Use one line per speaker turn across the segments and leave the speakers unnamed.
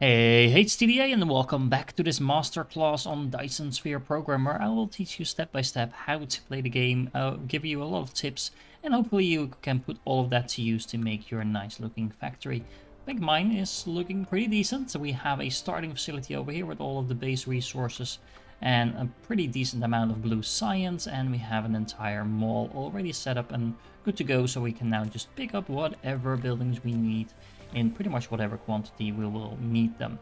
Hey, it's TDA and welcome back to this masterclass on Dyson Sphere Program, where I will teach you step by step how to play the game, give you a lot of tips, and hopefully you can put all of that to use to make your nice looking factory. I think mine is looking pretty decent. So we have a starting facility over here with all of the base resources and a pretty decent amount of blue science, and we have an entire mall already set up and good to go, so we can now just pick up whatever buildings we need in pretty much whatever quantity we will need them.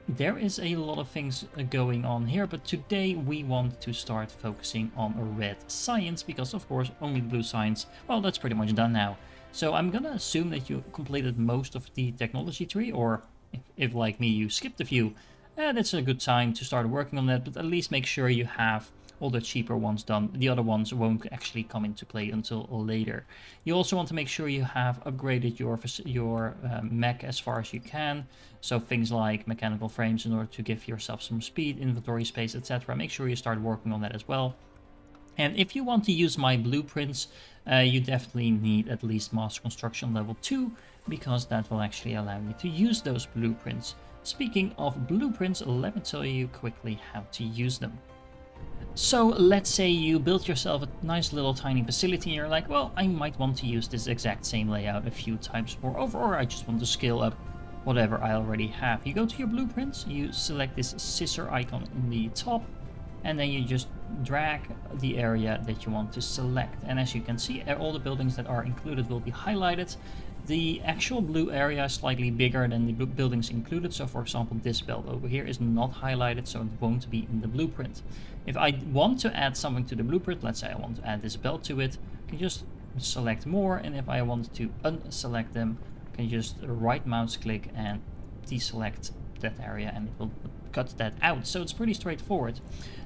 There is a lot of things going on here, but today we want to start focusing on red science because, of course, only blue science, well, that's pretty much done now. So I'm gonna assume that you completed most of the technology tree, or if like me, you skipped a few, that's a good time to start working on that, but at least make sure you have all the cheaper ones done. The other ones won't actually come into play until later. You also want to make sure you have upgraded your mech as far as you can. So things like mechanical frames in order to give yourself some speed, inventory space, etc. Make sure you start working on that as well. And if you want to use my blueprints, you definitely need at least Master Construction level 2, because that will actually allow you to use those blueprints. Speaking of blueprints, let me tell you quickly how to use them. So let's say you built yourself a nice little tiny facility and you're like, well, I might want to use this exact same layout a few times more over, or I just want to scale up whatever I already have. You go to your blueprints, you select this scissor icon in the top, and then you just drag the area that you want to select. And as you can see, all the buildings that are included will be highlighted. The actual blue area is slightly bigger than the buildings included. So for example, this belt over here is not highlighted, so it won't be in the blueprint. If I want to add something to the blueprint, let's say I want to add this belt to it, I can just select more. And if I want to unselect them, I can just right mouse click and deselect that area, and it will cut that out. So it's pretty straightforward.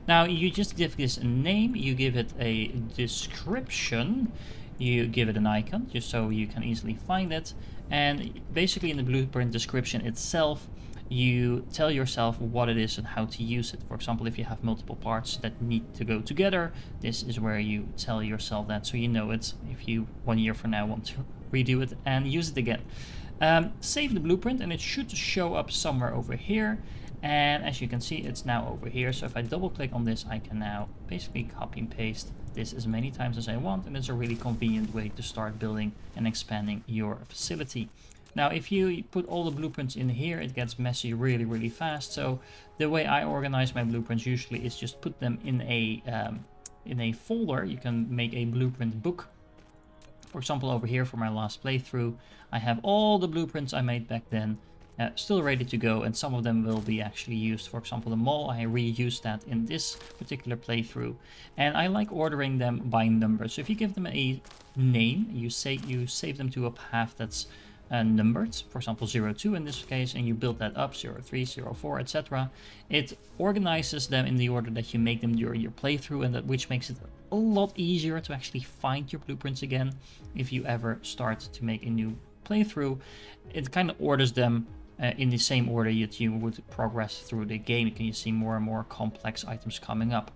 Now you just give this a name, you give it a description, you give it an icon just so you can easily find it, and basically in the blueprint description itself you tell yourself what it is and how to use it. For example, if you have multiple parts that need to go together, this is where you tell yourself that, so you know it if you 1 year from now want to redo it and use it again. Save the blueprint and it should show up somewhere over here, and as you can see it's now over here. So if I double click on this, I can now basically copy and paste this as many times as I want, and it's a really convenient way to start building and expanding your facility. Now if you put all the blueprints in here, it gets messy really fast. So the way I organize my blueprints usually is just put them in a folder. You can make a blueprint book. For example, over here for my last playthrough, I have all the blueprints I made back then still ready to go, and some of them will be actually used. For example, the mall, I reused that in this particular playthrough, and I like ordering them by number. So if you give them a name, you save them to a path that's numbered, for example 02 in this case, and you build that up 03, 04, etc. It organizes them in the order that you make them during your playthrough, and which makes it a lot easier to actually find your blueprints again if you ever start to make a new playthrough. It kind of orders them in the same order that you would progress through the game. You can see more and more complex items coming up.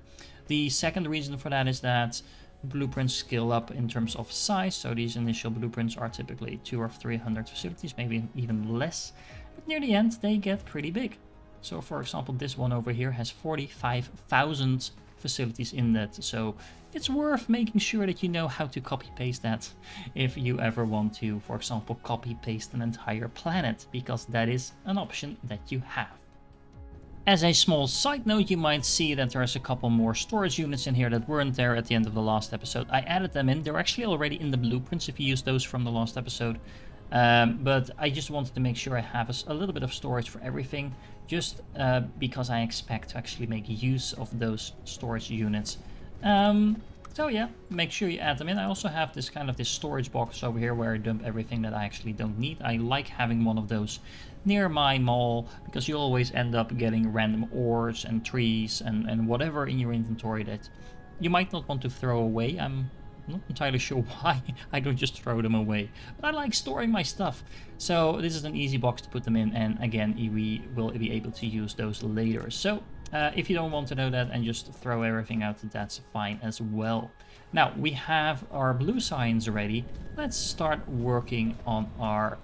The second reason for that is that blueprints scale up in terms of size. So these initial blueprints are typically 200 or 300 facilities, maybe even less, but near the end they get pretty big. So for example, this one over here has 45,000 facilities in that, so it's worth making sure that you know how to copy paste that if you ever want to, for example, copy paste an entire planet, because that is an option that you have. As a small side note, you might see that there's a couple more storage units in here that weren't there at the end of the last episode. I added them in. They're actually already in the blueprints if you use those from the last episode. But I just wanted to make sure I have a little bit of storage for everything, just because I expect to actually make use of those storage units. So yeah, make sure you add them in. I also have this storage box over here where I dump everything that I actually don't need. I like having one of those near my mall, because you always end up getting random ores and trees and whatever in your inventory that you might not want to throw away. I'm not entirely sure why I don't just throw them away, but I like storing my stuff. So this is an easy box to put them in, and again, we will be able to use those later. So if you don't want to know that and just throw everything out, that's fine as well. Now we have our blue science ready. Let's start working on our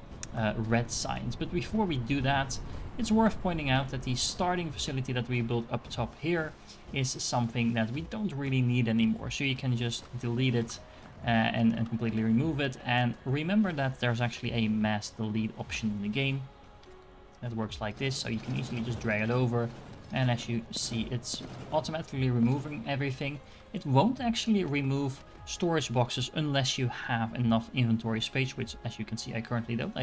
red signs. But before we do that, it's worth pointing out that the starting facility that we built up top here is something that we don't really need anymore. So you can just delete it and completely remove it. And remember that there's actually a mass delete option in the game that works like this. So you can easily just drag it over. And as you see, it's automatically removing everything. It won't actually remove storage boxes unless you have enough inventory space, which as you can see, I currently don't.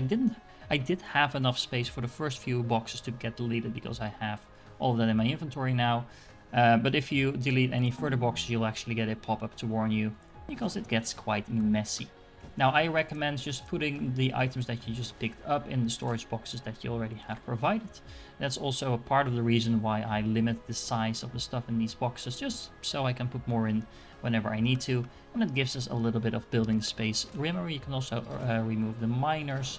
I did have enough space for the first few boxes to get deleted because I have all of that in my inventory now. But if you delete any further boxes, you'll actually get a pop-up to warn you because it gets quite messy. Now, I recommend just putting the items that you just picked up in the storage boxes that you already have provided. That's also a part of the reason why I limit the size of the stuff in these boxes, just so I can put more in whenever I need to, and it gives us a little bit of building space. Remember, you can also remove the miners,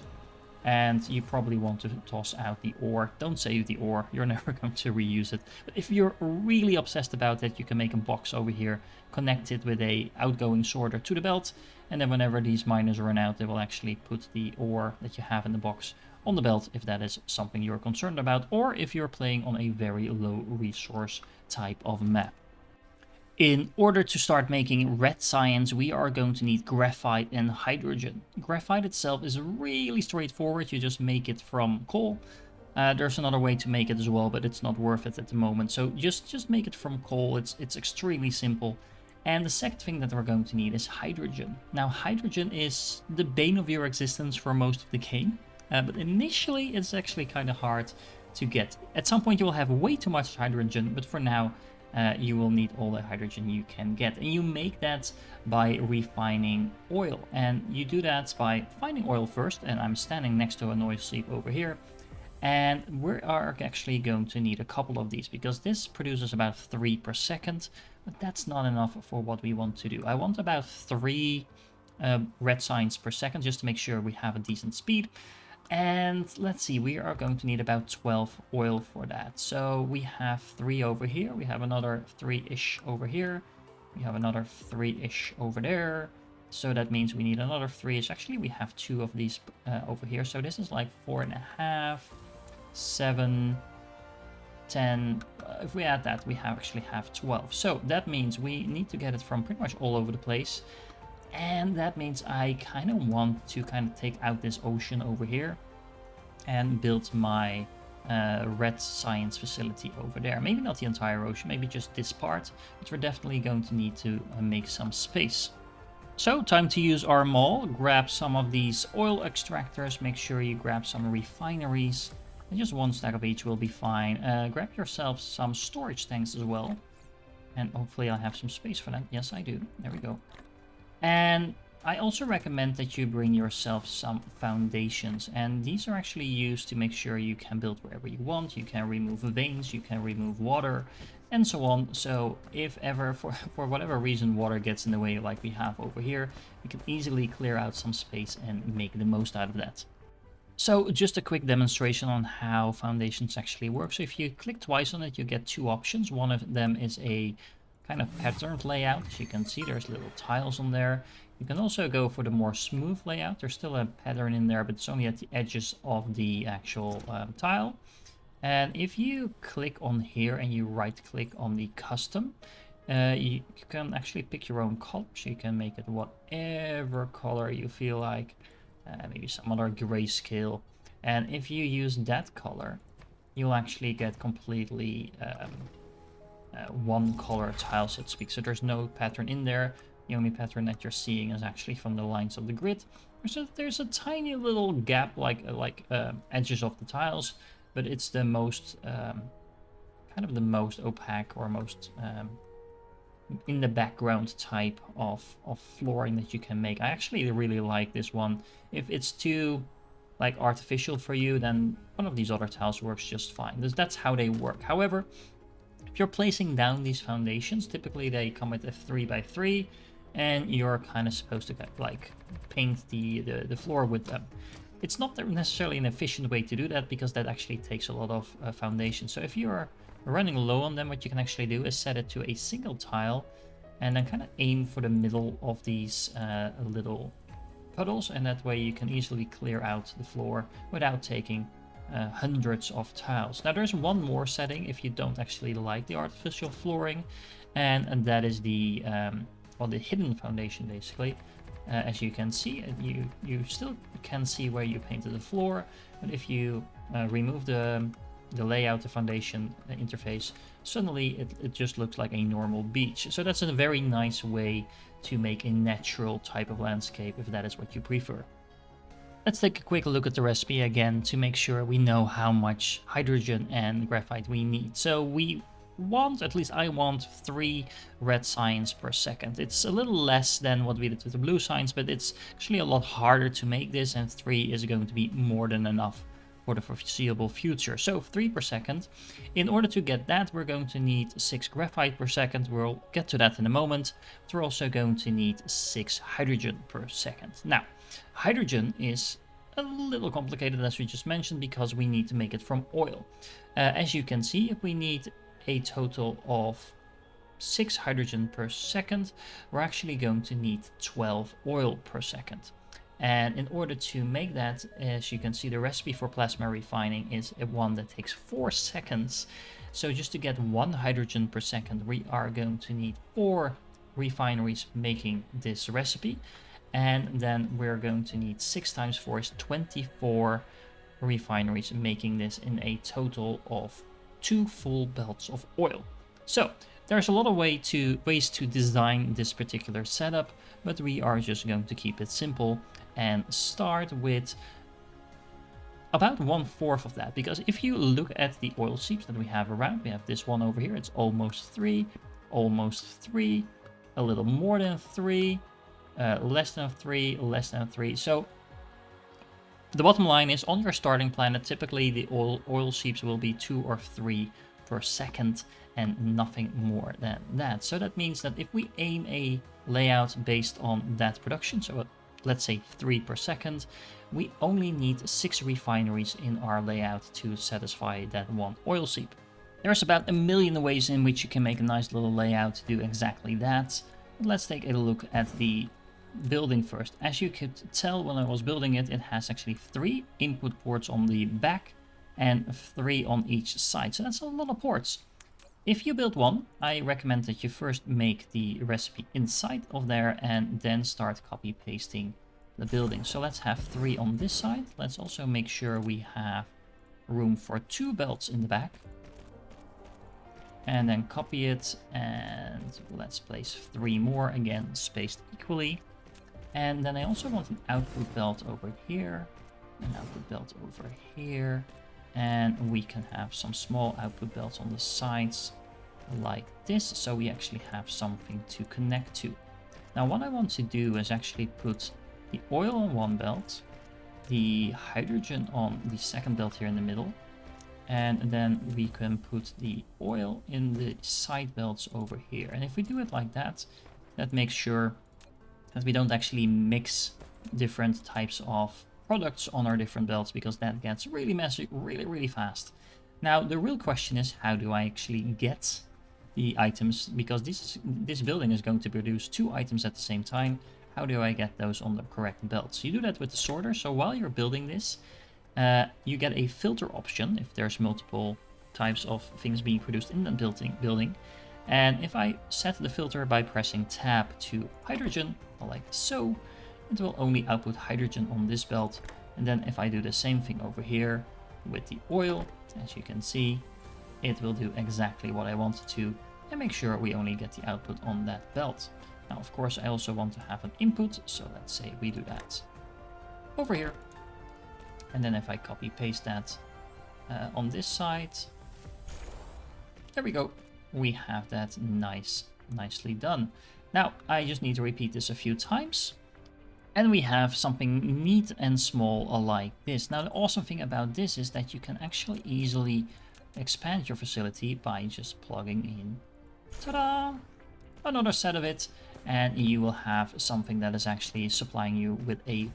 and you probably want to toss out the ore. Don't save the ore, you're never going to reuse it. But if you're really obsessed about it, you can make a box over here, connect it with a outgoing sorter to the belt, and then whenever these miners run out, they will actually put the ore that you have in the box on the belt if that is something you're concerned about, or if you're playing on a very low resource type of map. In order to start making red science, we are going to need graphite and hydrogen. Graphite itself is really straightforward, you just make it from coal. There's another way to make it as well, but it's not worth it at the moment. So just make it from coal, it's extremely simple. And the second thing that we're going to need is hydrogen. Now, hydrogen is the bane of your existence for most of the game, but initially it's actually kind of hard to get. At some point you will have way too much hydrogen, but for now you will need all the hydrogen you can get. And you make that by refining oil. And you do that by finding oil first, and I'm standing next to an oil sweep over here. And we are actually going to need a couple of these because this produces about 3 per second, but that's not enough for what we want to do. I want about 3 red signs per second just to make sure we have a decent speed. And let's see, we are going to need about 12 oil for that. So we have 3 over here, we have another 3-ish over here, we have another 3-ish over there. So that means we need another 3-ish. Actually, we have 2 of these over here. So this is like 4.5, 7, 10. If we add that, we actually have 12. So that means we need to get it from pretty much all over the place. And that means I kind of want to kind of take out this ocean over here and build my red science facility over there. Maybe not the entire ocean, maybe just this part, but we're definitely going to need to make some space. So time to use our mall. Grab some of these oil extractors, make sure you grab some refineries, and just 1 stack of each will be fine. Grab yourself some storage tanks as well, and hopefully I have some space for that. Yes, I do. There we go. And I also recommend that you bring yourself some foundations, and these are actually used to make sure you can build wherever you want. You can remove veins, you can remove water, and so on. So if ever, for whatever reason, water gets in the way like we have over here, you can easily clear out some space and make the most out of that. So just a quick demonstration on how foundations actually work. So if you click twice on it, you get 2 options. One of them is a kind of patterned layout. As you can see, there's little tiles on there. You can also go for the more smooth layout. There's still a pattern in there, but it's only at the edges of the actual tile. And if you click on here and you right click on the custom, you can actually pick your own color. So you can make it whatever color you feel like, maybe some other grayscale. And if you use that color, you'll actually get completely one color tile, so to speak. So there's no pattern in there. The only pattern that you're seeing is actually from the lines of the grid. There's a tiny little gap, like edges of the tiles, but it's the most kind of the most opaque or most in the background type of flooring that you can make. I actually really like this one. If it's too like artificial for you, then one of these other tiles works just fine. That's how they work. However, if you're placing down these foundations, typically they come with a 3x3, and you're kind of supposed to like paint the floor with them. It's not necessarily an efficient way to do that because that actually takes a lot of foundation. So if you're running low on them, what you can actually do is set it to a single tile and then kind of aim for the middle of these little puddles, and that way you can easily clear out the floor without taking hundreds of tiles. Now there's one more setting if you don't actually like the artificial flooring, and that is the the hidden foundation basically. As you can see, you still can see where you painted the floor, but if you remove the layout, the foundation interface, suddenly it just looks like a normal beach. So that's a very nice way to make a natural type of landscape if that is what you prefer. Let's take a quick look at the recipe again to make sure we know how much hydrogen and graphite we need. So we want, at least I want, 3 red cyands per second. It's a little less than what we did with the blue cyands, but it's actually a lot harder to make this, and 3 is going to be more than enough for the foreseeable future. So 3 per second. In order to get that, we're going to need 6 graphite per second. We'll get to that in a moment. We're also going to need 6 hydrogen per second. Now, hydrogen is a little complicated, as we just mentioned, because we need to make it from oil. As you can see, if we need a total of 6 hydrogen per second, we're actually going to need 12 oil per second. And in order to make that, as you can see, the recipe for plasma refining is one that takes 4 seconds. So just to get 1 hydrogen per second, we are going to need 4 refineries making this recipe. And then we're going to need 6 times 4 is 24 refineries making this in a total of 2 full belts of oil. So there's a lot of ways to design this particular setup, but we are just going to keep it simple and start with about 1/4 of that, because if you look at the oil seeps that we have around, we have this one over here, it's almost 3, a little more than 3, less than 3, less than 3. So the bottom line is, on your starting planet, typically the oil seeps will be 2 or 3 per second and nothing more than that. So that means that if we aim a layout based on that production, so let's say 3 per second, we only need 6 refineries in our layout to satisfy that one oil seep. There's about a million ways in which you can make a nice little layout to do exactly that. But let's take a look at the building first. As you could tell when I was building it, it has actually 3 input ports on the back and 3 on each side. So that's a lot of ports. If you build one, I recommend that you first make the recipe inside of there and then start copy pasting the building. So let's have 3 on this side. Let's also make sure we have room for 2 belts in the back. And then copy it, and let's place 3 more, again spaced equally. And then I also want an output belt over here, an output belt over here, and we can have some small output belts on the sides like this, so we actually have something to connect to. Now what I want to do is actually put the oil on one belt, the hydrogen on the second belt here in the middle, and then we can put the oil in the side belts over here. And if we do it like that, that makes sure that we don't actually mix different types of products on our different belts, because that gets really messy really fast. Now the real question is, how do I actually get the items, because this building is going to produce 2 items at the same time. How do I get those on the correct belts? You do that with the sorter. So while you're building this, you get a filter option if there's multiple types of things being produced in the building. And if I set the filter by pressing tab to hydrogen, like so, it will only output hydrogen on this belt. And then if I do the same thing over here with the oil, as you can see, it will do exactly what I wanted to, and make sure we only get the output on that belt. Now, of course, I also want to have an input, so let's say we do that over here. And then if I copy paste that on this side, there we go. We have that nicely done. Now, I just need to repeat this a few times, and we have something neat and small like this. Now, the awesome thing about this is that you can actually easily expand your facility by just plugging in, ta-da, another set of it, and you will have something that is actually supplying you with a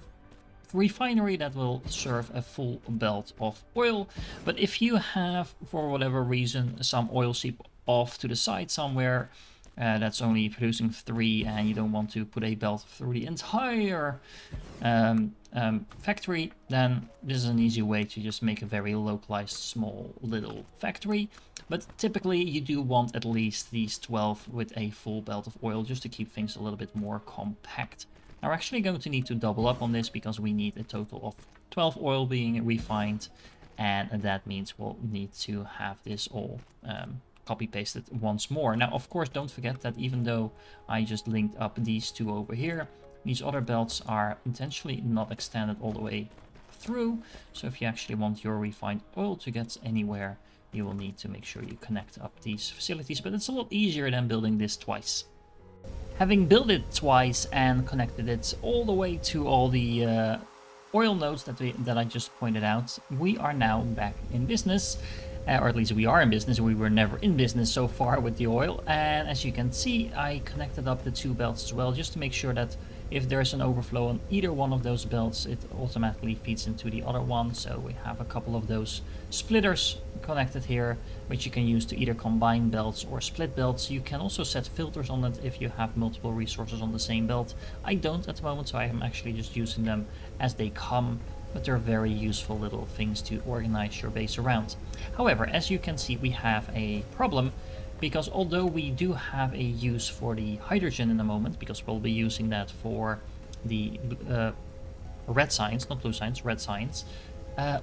refinery that will serve a full belt of oil. But if you have, for whatever reason, some oil seep off to the side somewhere, that's only producing 3 and you don't want to put a belt through the entire factory, then this is an easy way to just make a very localized small little factory. But typically you do want at least these 12 with a full belt of oil just to keep things a little bit more compact. Now we're actually going to need to double up on this because we need a total of 12 oil being refined, and that means we'll need to have this all copy pasted once more. Now of course don't forget that even though I just linked up these two over here, these other belts are intentionally not extended all the way through, so if you actually want your refined oil to get anywhere, you will need to make sure you connect up these facilities, but it's a lot easier than building this twice. Having built it twice and connected it all the way to all the oil nodes that I just pointed out, we are now back in business. Or at least we are in business. We were never in business so far with the oil. And as you can see, I connected up the two belts as well, just to make sure that if there's an overflow on either one of those belts, it automatically feeds into the other one. So we have a couple of those splitters connected here, which you can use to either combine belts or split belts. You can also set filters on it if you have multiple resources on the same belt. I don't at the moment, so I am actually just using them as they come, but they're very useful little things to organize your base around. However, as you can see, we have a problem, because although we do have a use for the hydrogen in a moment, because we'll be using that for the red signs, not blue signs, red signs,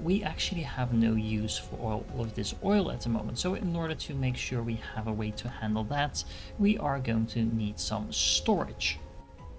we actually have no use for all of this oil at the moment. So in order to make sure we have a way to handle that, we are going to need some storage.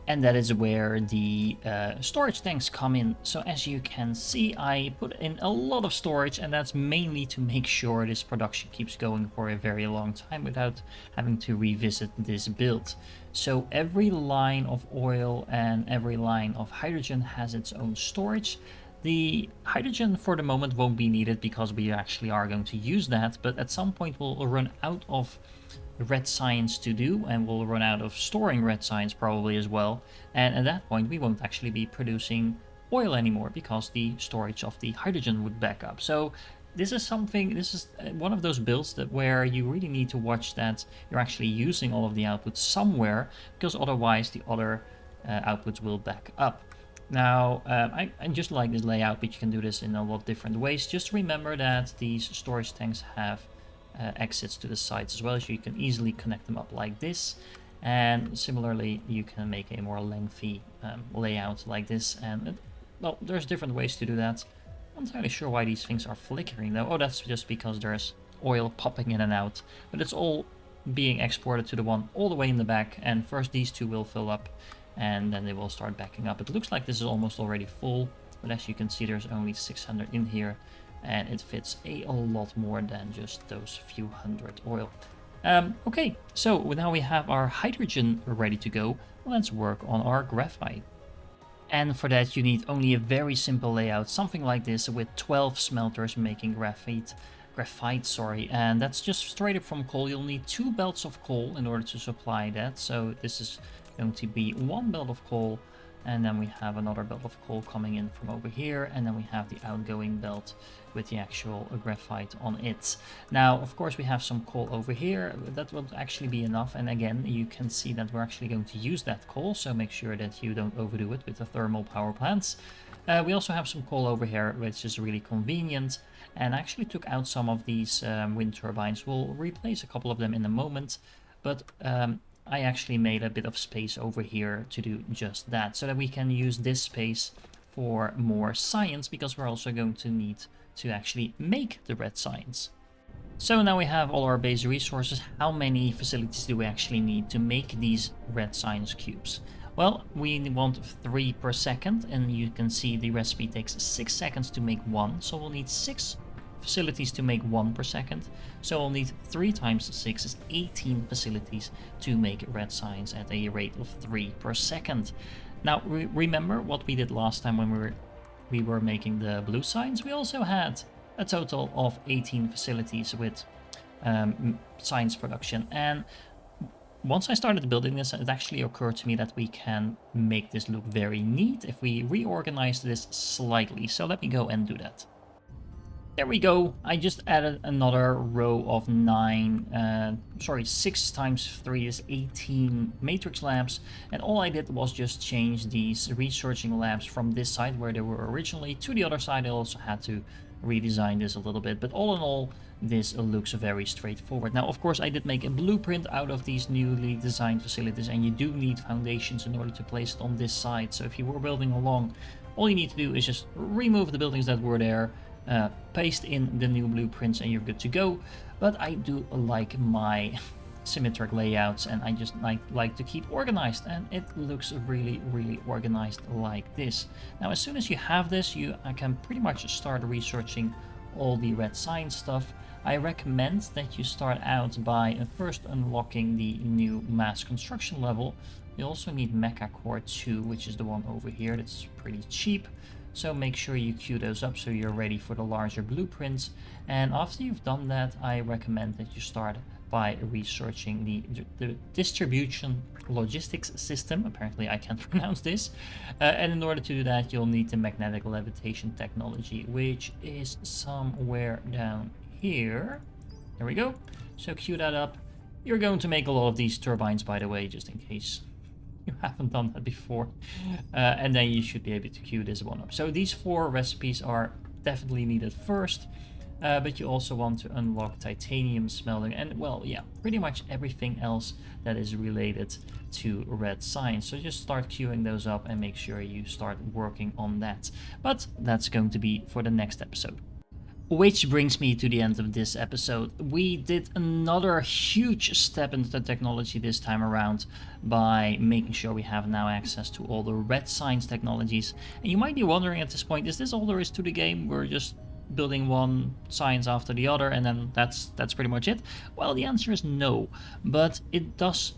And that is where the storage tanks come in. So as you can see, I put in a lot of storage, and that's mainly to make sure this production keeps going for a very long time without having to revisit this build. So every line of oil and every line of hydrogen has its own storage. The hydrogen for the moment won't be needed because we actually are going to use that, but at some point we'll run out of red science to do, and we'll run out of storing red science probably as well, and at that point we won't actually be producing oil anymore because the storage of the hydrogen would back up. So this is one of those builds that where you really need to watch that you're actually using all of the outputs somewhere, because otherwise the other outputs will back up. Now, I just like this layout, but you can do this in a lot of different ways. Just remember that these storage tanks have exits to the sides as well, so you can easily connect them up like this. And similarly, you can make a more lengthy layout like this. And well, there's different ways to do that. I'm not entirely sure why these things are flickering though. Oh, that's just because there's oil popping in and out. But it's all being exported to the one all the way in the back. And first these two will fill up, and then they will start backing up. It looks like this is almost already full, but as you can see, there's only 600 in here, and it fits a lot more than just those few hundred oil. Okay, so now we have our hydrogen ready to go. Let's work on our graphite. And for that you need only a very simple layout, something like this, with 12 smelters making graphite, and that's just straight up from coal. You'll need 2 belts of coal in order to supply that. So this is going to be 1 belt of coal, and then we have another belt of coal coming in from over here, and then we have the outgoing belt with the actual graphite on it. Now, of course, we have some coal over here. That will actually be enough, and again, you can see that we're actually going to use that coal, so make sure that you don't overdo it with the thermal power plants. We also have some coal over here, which is really convenient, and I actually took out some of these wind turbines. We'll replace a couple of them in a moment, but I actually made a bit of space over here to do just that, so that we can use this space for more science, because we're also going to need to actually make the red science. So now we have all our base resources. How many facilities do we actually need to make these red science cubes? Well, we want 3 per second, and you can see the recipe takes 6 seconds to make 1, so we'll need 6 facilities to make 1 per second. So we'll need 3 times 6 is 18 facilities to make red science at a rate of 3 per second. Now remember what we did last time when we were making the blue science. We also had a total of 18 facilities with science production, and once I started building this, it actually occurred to me that we can make this look very neat if we reorganize this slightly. So let me go and do that. There we go. I just added another row of 6 times 3 is 18 matrix lamps, and all I did was just change these researching lamps from this side where they were originally to the other side. I also had to redesign this a little bit, but all in all, this looks very straightforward. Now, of course, I did make a blueprint out of these newly designed facilities, and you do need foundations in order to place it on this side. So if you were building along, all you need to do is just remove the buildings that were there, paste in the new blueprints, and you're good to go. But I do like my symmetric layouts, and I just like to keep organized, and it looks really organized like this. Now, as soon as you have this, I can pretty much start researching all the red science stuff. I recommend that you start out by first unlocking the new mass construction level. You also need Mecha Core 2, which is the one over here. That's pretty cheap. So make sure you queue those up so you're ready for the larger blueprints. And after you've done that, I recommend that you start by researching the distribution logistics system. Apparently I can't pronounce this. And in order to do that, you'll need the magnetic levitation technology, which is somewhere down here. There we go. So queue that up. You're going to make a lot of these turbines, by the way, just in case you haven't done that before. And then you should be able to queue this one up. So these 4 recipes are definitely needed first, but you also want to unlock titanium smelting and, well, yeah, pretty much everything else that is related to red science. So just start queuing those up and make sure you start working on that. But that's going to be for the next episode. Which brings me to the end of this episode. We did another huge step into the technology this time around by making sure we have now access to all the red science technologies. And you might be wondering at this point, is this all there is to the game? We're just building one science after the other and then that's pretty much it? Well, the answer is no, but it does,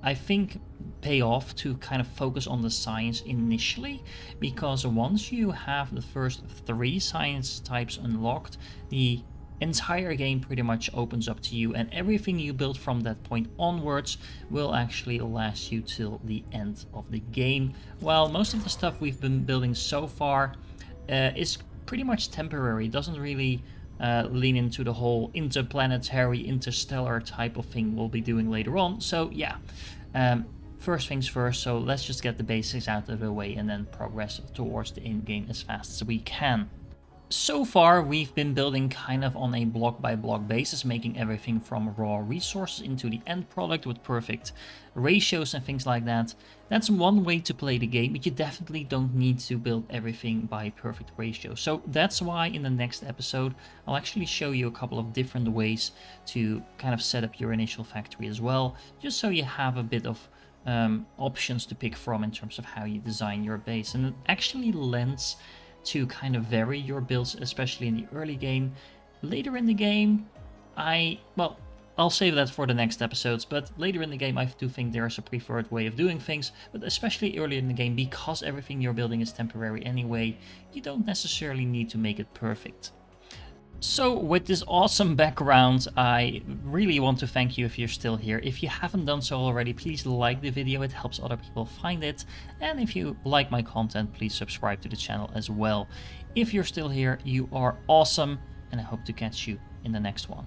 I think, pay off to kind of focus on the science initially, because once you have the first 3 science types unlocked, the entire game pretty much opens up to you, and everything you build from that point onwards will actually last you till the end of the game. While most of the stuff we've been building so far is pretty much temporary, doesn't really lean into the whole interplanetary, interstellar type of thing we'll be doing later on. So yeah, first things first, so let's just get the basics out of the way and then progress towards the end game as fast as we can. So far, we've been building kind of on a block-by-block basis, making everything from raw resources into the end product with perfect ratios and things like that. That's one way to play the game, but you definitely don't need to build everything by perfect ratio. So that's why in the next episode, I'll actually show you a couple of different ways to kind of set up your initial factory as well, just so you have a bit of options to pick from in terms of how you design your base. And it actually lends to kind of vary your builds, especially in the early game. Later in the game, I'll save that for the next episodes, but later in the game I do think there's a preferred way of doing things, but especially earlier in the game, because everything you're building is temporary anyway, you don't necessarily need to make it perfect. So with this awesome background, I really want to thank you if you're still here. If you haven't done so already, please like the video, it helps other people find it. And if you like my content, please subscribe to the channel as well. If you're still here, you are awesome, and I hope to catch you in the next one.